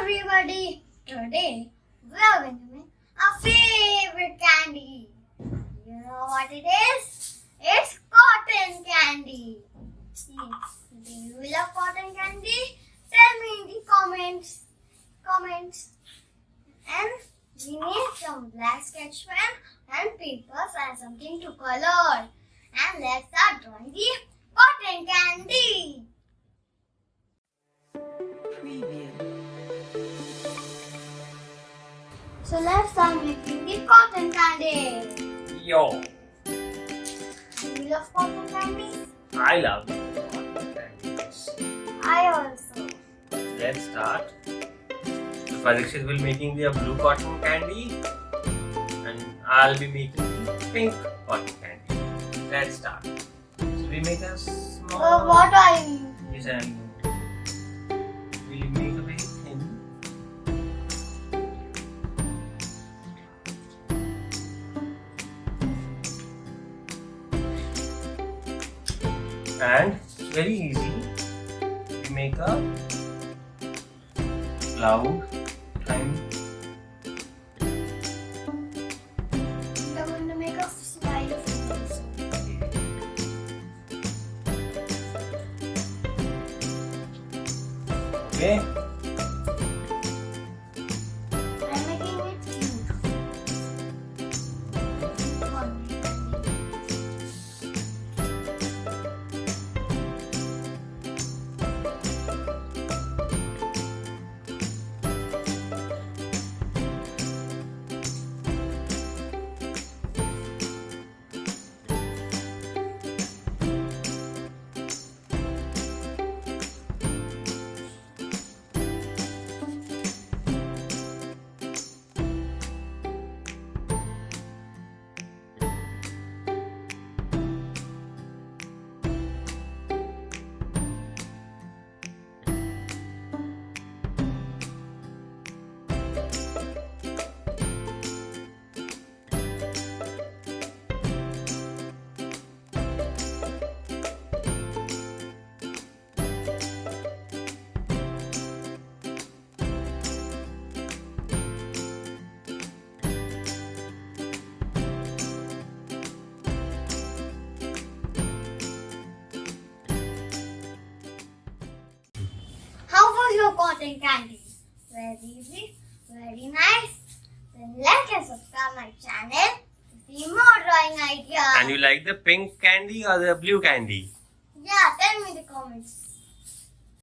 everybody! Today we are going to make our favorite candy. You know what it is? It's cotton candy. Do you love cotton candy? Tell me in the comments. And we need some black sketch pen and papers and something to color. And let's start drawing the cotton candy. So let's start making the cotton candy. Yo, Do you love cotton candy? I love cotton candies. I also. Let's start. So Parikshit will making the blue cotton candy and I'll be making the pink cotton candy. Let's start. So we make a small What are you? design. We make a very thin. And it's very easy. We make a cloud time. I'm going to make a smile face. Okay. I'm making it cute. How was your cotton candy? Very easy, very nice. Then like and subscribe my channel to see more drawing ideas. And you like the pink candy or the blue candy? Yeah, tell me in the comments.